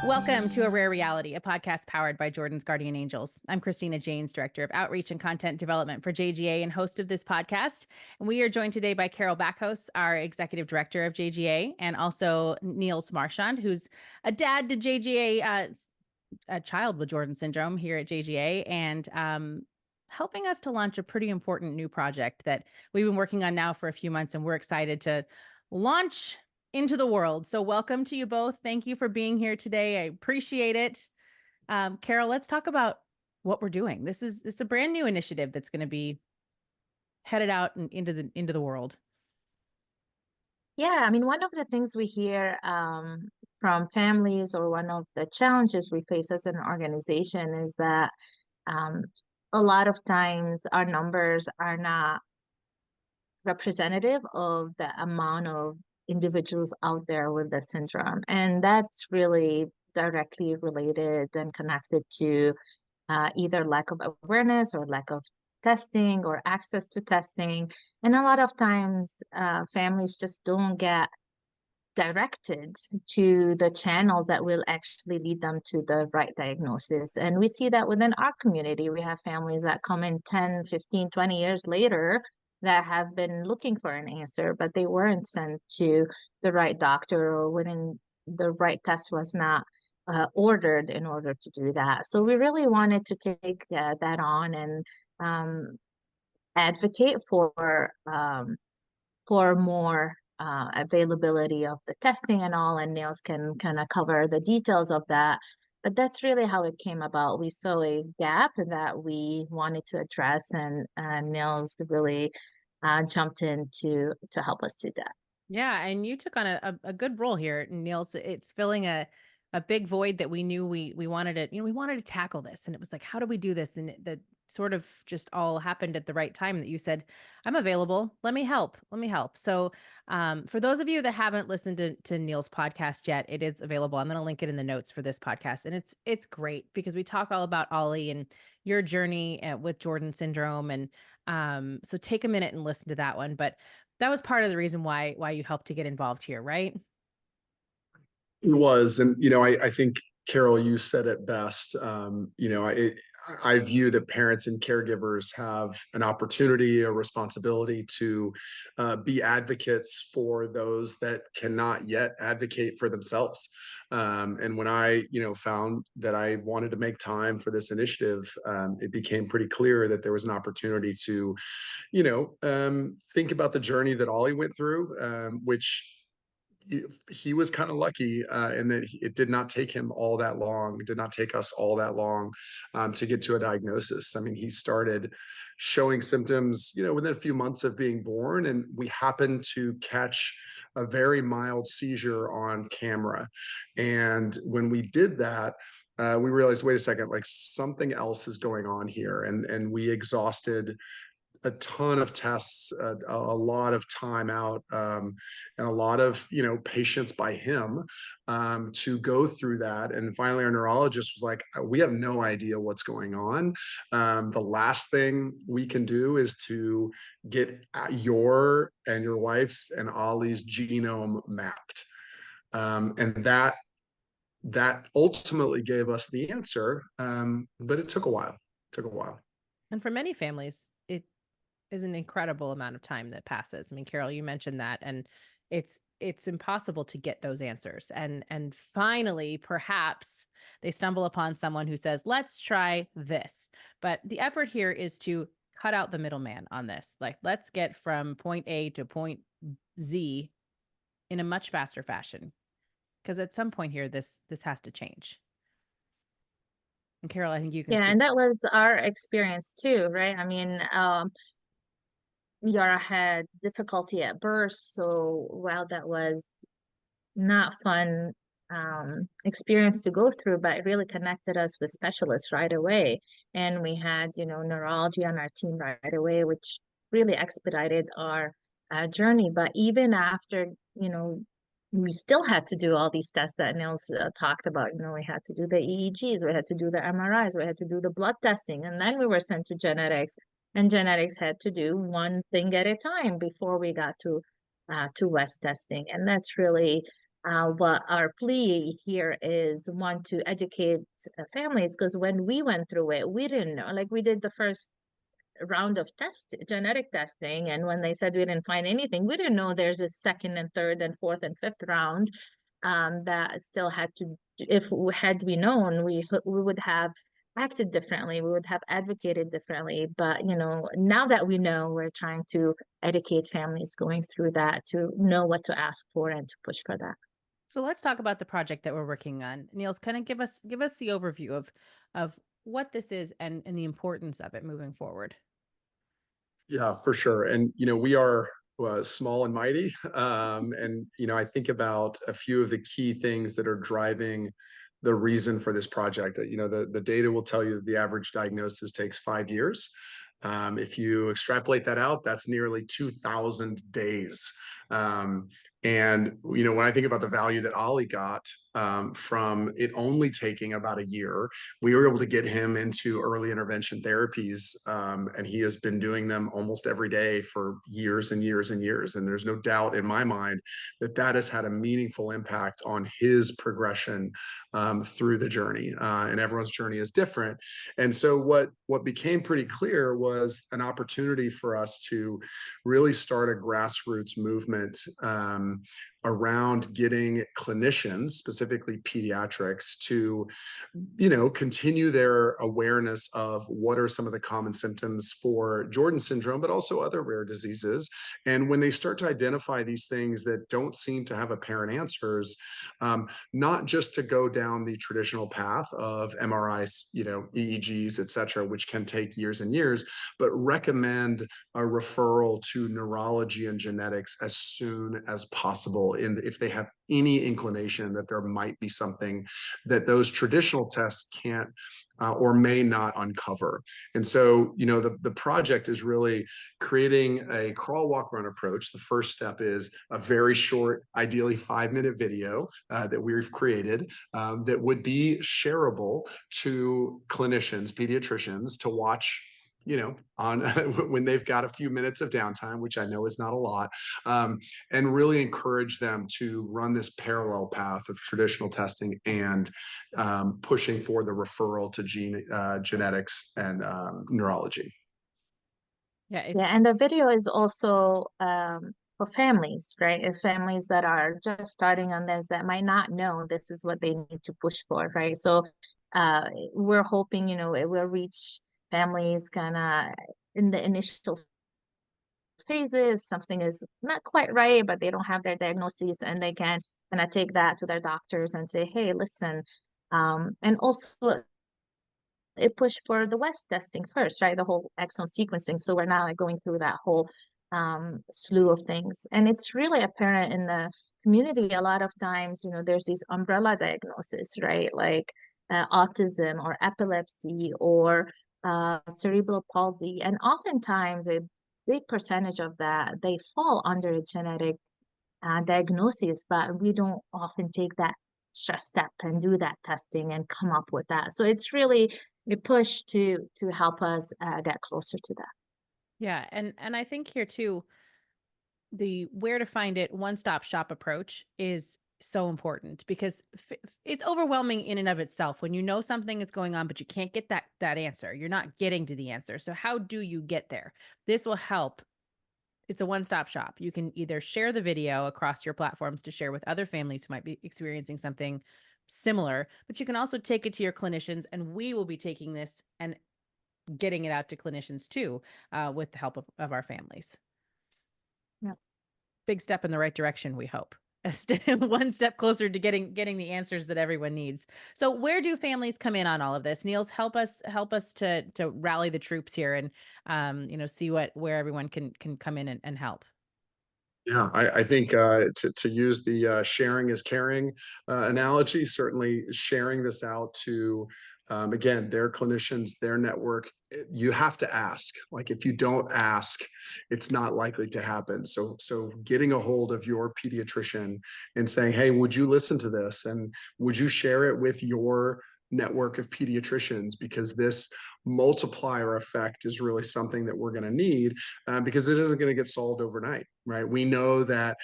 Welcome to A Rare Reality, a podcast powered by Jordan's Guardian Angels. I'm Christina Janes, Director of Outreach and Content Development for JGA and host of this podcast. And we are joined today by Carol Backhouse, our Executive Director of JGA, and also Niels Marchand, who's a dad to JGA, a child with Jordan syndrome here at JGA, and helping us to launch a pretty important new project that we've been working on now for a few months, and we're excited to launch into the world. So welcome to you both. Thank you for being here today. I appreciate it. Carol, let's talk about what we're doing. This is a brand new initiative that's going to be headed out and into the world. Yeah, I mean, one of the things we hear from families, or one of the challenges we face as an organization, is that um, a lot of times our numbers are not representative of the amount of individuals out there with the syndrome. And that's really directly related and connected to either lack of awareness or lack of testing or access to testing. And a lot of times, families just don't get directed to the channels that will actually lead them to the right diagnosis. And we see that within our community. We have families that come in 10, 15, 20 years later that have been looking for an answer, but they weren't sent to the right doctor, or when the right test was not ordered in order to do that. So we really wanted to take that on and advocate for more availability of the testing and all, and Niels can kind of cover the details of that. But that's really how it came about. We saw a gap that we wanted to address, and Niels really jumped in to help us do that. Yeah, and you took on a good role here, Niels. It's filling a big void that we knew we wanted to, we wanted to tackle this. And it was like, how do we do this? And the sort of just all happened at the right time that you said, I'm available. Let me help. Let me help. So for those of you that haven't listened to Niels' podcast yet, it is available. I'm going to link it in the notes for this podcast. And it's great because we talk all about Ollie and your journey with Jordan syndrome. And so take a minute and listen to that one. But that was part of the reason why you helped to get involved here, right? It was, and I think Carol, you said it best. I view that parents and caregivers have an opportunity, a responsibility to be advocates for those that cannot yet advocate for themselves. And when I, found that I wanted to make time for this initiative, it became pretty clear that there was an opportunity to, think about the journey that Ollie went through, which he was kind of lucky in that it did not take him all that long. It did not take us all that long to get to a diagnosis. I mean, he started showing symptoms, within a few months of being born, and we happened to catch a very mild seizure on camera. And when we did that, we realized, wait a second, like something else is going on here, and we exhausted a ton of tests, a lot of time out, and a lot of patience by him to go through that. And finally, our neurologist was like, "We have no idea what's going on. The last thing we can do is to get your and your wife's and Ollie's genome mapped," and that ultimately gave us the answer. But it took a while. It took a while. And for many families, it is an incredible amount of time that passes. I mean, Carol, you mentioned that, and it's impossible to get those answers. And finally, perhaps they stumble upon someone who says, "Let's try this." But the effort here is to cut out the middleman on this. Like, let's get from point A to point Z in a much faster fashion. Because at some point here, this has to change. And Carol, I think you can Yeah, speak. and that was our experience too, right? I mean, Yara had difficulty at birth, so while that was not fun experience to go through, but it really connected us with specialists right away. And we had, neurology on our team right away, which really expedited our journey. But even after, we still had to do all these tests that Nils talked about. We had to do the EEGs, we had to do the MRIs, we had to do the blood testing, and then we were sent to genetics. And genetics had to do one thing at a time before we got to West testing. And that's really What our plea here is, one, to educate families, because when we went through it, we didn't know. Like, we did the first round of genetic testing, and when they said we didn't find anything, we didn't know there's a second and third and fourth and fifth round that still had to. If we had we known, we would have acted differently, we would have advocated differently. But now that we know, we're trying to educate families going through that to know what to ask for and to push for that. So let's talk about the project that we're working on. Niels, kind of give us the overview of what this is and the importance of it moving forward. Yeah, for sure. And, we are small and mighty. And, I think about a few of the key things that are driving the reason for this project. The data will tell you that the average diagnosis takes 5 years. If you extrapolate that out, that's nearly 2,000 days. And when I think about the value that Ollie got from it only taking about a year, we were able to get him into early intervention therapies, and he has been doing them almost every day for years and years and years. And there's no doubt in my mind that that has had a meaningful impact on his progression through the journey. And everyone's journey is different. And so what became pretty clear was an opportunity for us to really start a grassroots movement around getting clinicians, specifically pediatrics, to continue their awareness of what are some of the common symptoms for Jordan syndrome, but also other rare diseases. And when they start to identify these things that don't seem to have apparent answers, not just to go down the traditional path of MRIs, EEGs, et cetera, which can take years and years, but recommend a referral to neurology and genetics as soon as possible if they have any inclination that there might be something that those traditional tests can't or may not uncover. And so, the project is really creating a crawl, walk, run approach. The first step is a very short, ideally 5-minute video that we've created that would be shareable to clinicians, pediatricians, to watch on when they've got a few minutes of downtime, which I know is not a lot, and really encourage them to run this parallel path of traditional testing and pushing for the referral to genetics and neurology. Yeah, Yeah, and the video is also for families, right? If families that are just starting on this, that might not know this is what they need to push for, right? So we're hoping, it will reach families kind of in the initial phases. Something is not quite right, but they don't have their diagnosis, and they can kind of take that to their doctors and say, hey, listen. And also it pushed for the West testing first, right? The whole exome sequencing. So we're now like going through that whole slew of things. And it's really apparent in the community a lot of times, there's these umbrella diagnoses, right? Like autism or epilepsy or cerebral palsy. And oftentimes a big percentage of that, they fall under a genetic diagnosis, but we don't often take that extra step and do that testing and come up with that. So it's really a push to help us get closer to that. Yeah, and I think here too, the where to find it one-stop shop approach is so important because it's overwhelming in and of itself when you know something is going on but you can't get that answer. You're not getting to the answer. So how do you get there? This will help. It's a one-stop shop. You can either share the video across your platforms to share with other families who might be experiencing something similar, but you can also take it to your clinicians, and we will be taking this and getting it out to clinicians too, with the help of our families. Yeah. Big step in the right direction, we hope. One step closer to getting the answers that everyone needs. So where do families come in on all of this? Niels, help us to rally the troops here and see where everyone can come in and help. Yeah, I think to use the sharing is caring analogy, certainly sharing this out to, again, their clinicians, their network, you have to ask. Like if you don't ask, it's not likely to happen. So getting a hold of your pediatrician and saying, hey, would you listen to this? And would you share it with your network of pediatricians, because this multiplier effect is really something that we're going to need because it isn't going to get solved overnight, right? We know that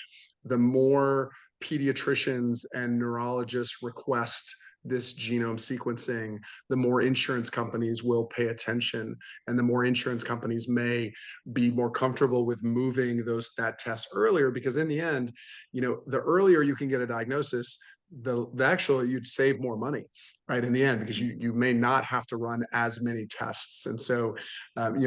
the more pediatricians and neurologists request this genome sequencing, the more insurance companies will pay attention, and the more insurance companies may be more comfortable with moving that test earlier, because in the end, the earlier you can get a diagnosis, the actual you'd save more money, right, in the end, because you may not have to run as many tests. And so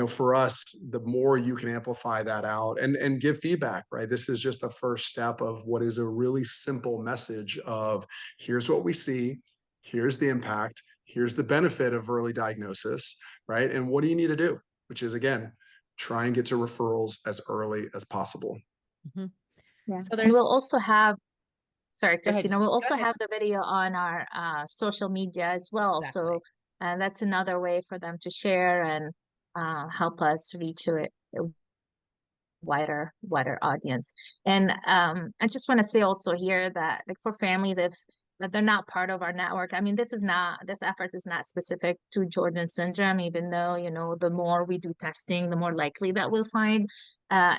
for us, the more you can amplify that out and give feedback, right, this is just the first step of what is a really simple message of, here's what we see, here's the impact, here's the benefit of early diagnosis, right, and what do you need to do, which is, again, try and get to referrals as early as possible. Mhm. Yeah. So And there's, we'll also have, sorry, go ahead. Christina, we'll Go also ahead. have the video on our social media as well. Exactly. So that's another way for them to share and help us reach a wider audience. And I just want to say also here that, like, for families, if that they're not part of our network, I mean, this effort is not specific to Jordan syndrome, even though, the more we do testing, the more likely that we'll find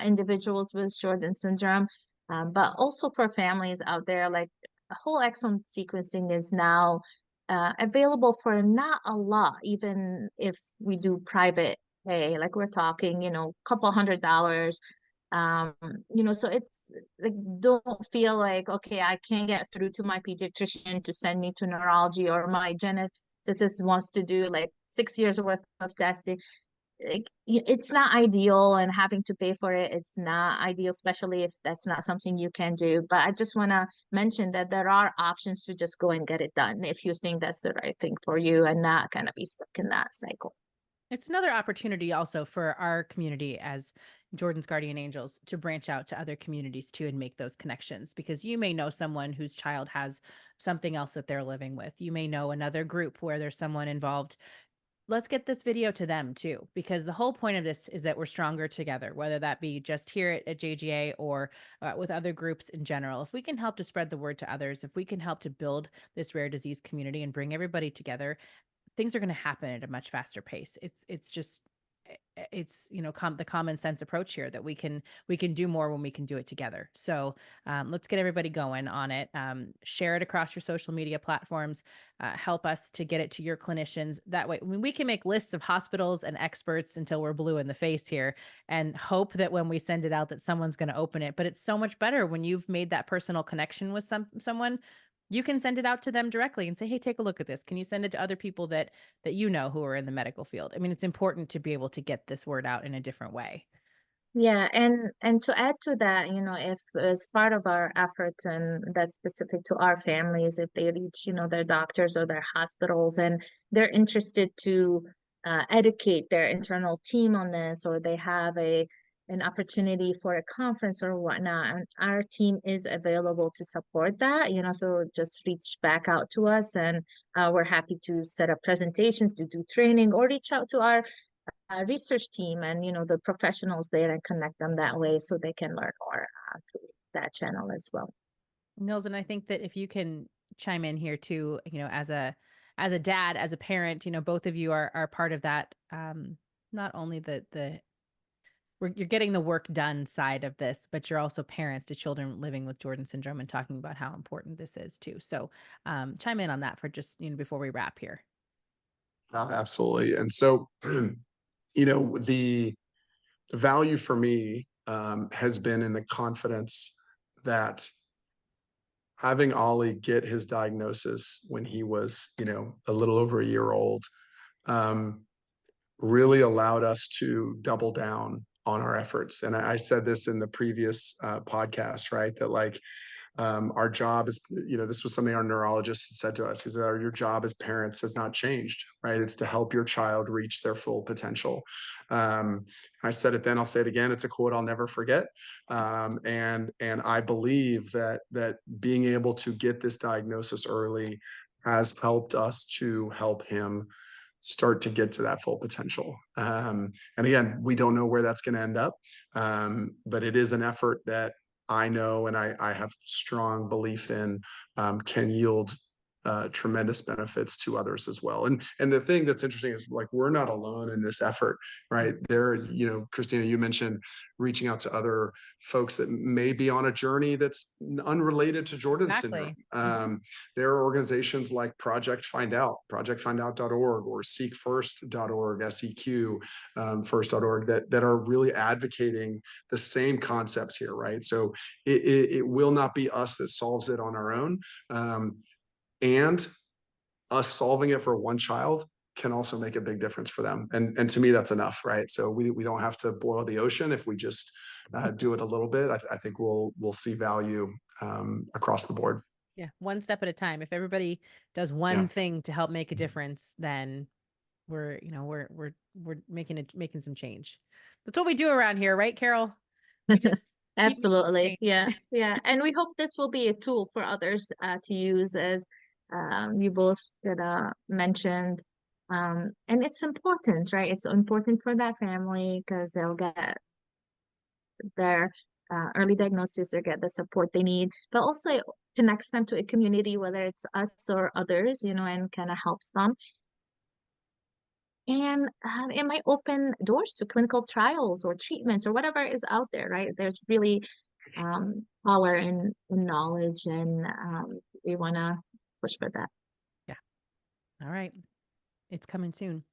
individuals with Jordan syndrome. But also for families out there, like, whole exome sequencing is now available for not a lot, even if we do private pay, like we're talking, couple $100. So it's like, don't feel like, okay, I can't get through to my pediatrician to send me to neurology, or my geneticist wants to do like 6 years worth of testing. Like, it's not ideal, and having to pay for it, it's not ideal, especially if that's not something you can do. But I just want to mention that there are options to just go and get it done if you think that's the right thing for you, and not kind of be stuck in that cycle. It's another opportunity also for our community as Jordan's Guardian Angels to branch out to other communities too and make those connections, because you may know someone whose child has something else that they're living with. You may know another group where there's someone involved. Let's get this video to them too, because the whole point of this is that we're stronger together, whether that be just here at JGA or with other groups in general. If we can help to spread the word to others, if we can help to build this rare disease community and bring everybody together, things are going to happen at a much faster pace. It's just it's the common sense approach here that we can do more when we can do it together. So let's get everybody going on it. Share it across your social media platforms. Help us to get it to your clinicians. That way, I mean, we can make lists of hospitals and experts until we're blue in the face here, and hope that when we send it out that someone's going to open it. But it's so much better when you've made that personal connection with someone. You can send it out to them directly and say, hey, take a look at this. Can you send it to other people that who are in the medical field? I mean, it's important to be able to get this word out in a different way. Yeah, and to add to that, if as part of our efforts, and that's specific to our families, if they reach, their doctors or their hospitals, and they're interested to educate their internal team on this, or they have an opportunity for a conference or whatnot, and our team is available to support that, so just reach back out to us, and we're happy to set up presentations, to do training, or reach out to our research team and the professionals there, and connect them that way so they can learn more through that channel as well. Nils, and I think that if you can chime in here too, as a dad, as a parent, both of you are part of that. Not only you're getting the work done side of this, but you're also parents to children living with Jordan syndrome and talking about how important this is too. So chime in on that for just before we wrap here. Absolutely. And so the value for me has been in the confidence that having Ollie get his diagnosis when he was, a little over a year old, really allowed us to double down on our efforts. And I said this in the previous podcast, right? That, like, our job is, this was something our neurologist had said to us. He said, your job as parents has not changed, right? It's to help your child reach their full potential. I said it then, I'll say it again. It's a quote I'll never forget. And I believe that being able to get this diagnosis early has helped us to help him start to get to that full potential. And again, we don't know where that's going to end up, but it is an effort that I know, and I have strong belief in, can yield tremendous benefits to others as well. And the thing that's interesting is, like, we're not alone in this effort, right? There, Christina, you mentioned reaching out to other folks that may be on a journey that's unrelated to Jordan syndrome. There are organizations like projectfindout.org, or seekfirst.org, SEQ first.org, that are really advocating the same concepts here, right? So it will not be us that solves it on our own. And us solving it for one child can also make a big difference for them. And to me, that's enough, right? So we don't have to boil the ocean. If we just do it a little bit, I think we'll see value across the board. Yeah, one step at a time. If everybody does one thing to help make a difference, then we're making some change. That's what we do around here, right, Carol? We just Absolutely. Yeah. And we hope this will be a tool for others to use, as you both mentioned. And it's important, right? It's important for that family because they'll get their early diagnosis or get the support they need, but also it connects them to a community, whether it's us or others, and kind of helps them. And it might open doors to clinical trials or treatments or whatever is out there, right? There's really power in knowledge, and we want to push for that. Yeah. All right. It's coming soon.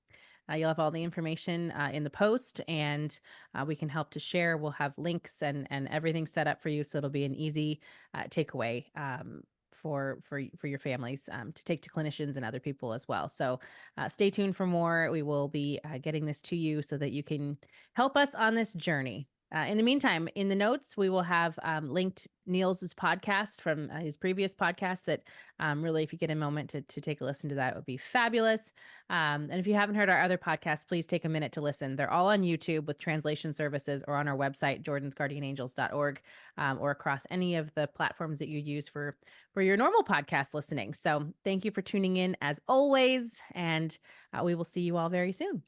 You'll have all the information in the post, and we can help to share. We'll have links and everything set up for you, so it'll be an easy takeaway for your families to take to clinicians and other people as well. So stay tuned for more. We will be getting this to you so that you can help us on this journey. In the meantime, in the notes, we will have linked Niels's podcast from his previous podcast that really, if you get a moment to take a listen to that, it would be fabulous. And if you haven't heard our other podcasts, please take a minute to listen. They're all on YouTube with translation services, or on our website, jordansguardianangels.org, or across any of the platforms that you use for your normal podcast listening. So thank you for tuning in as always, and we will see you all very soon.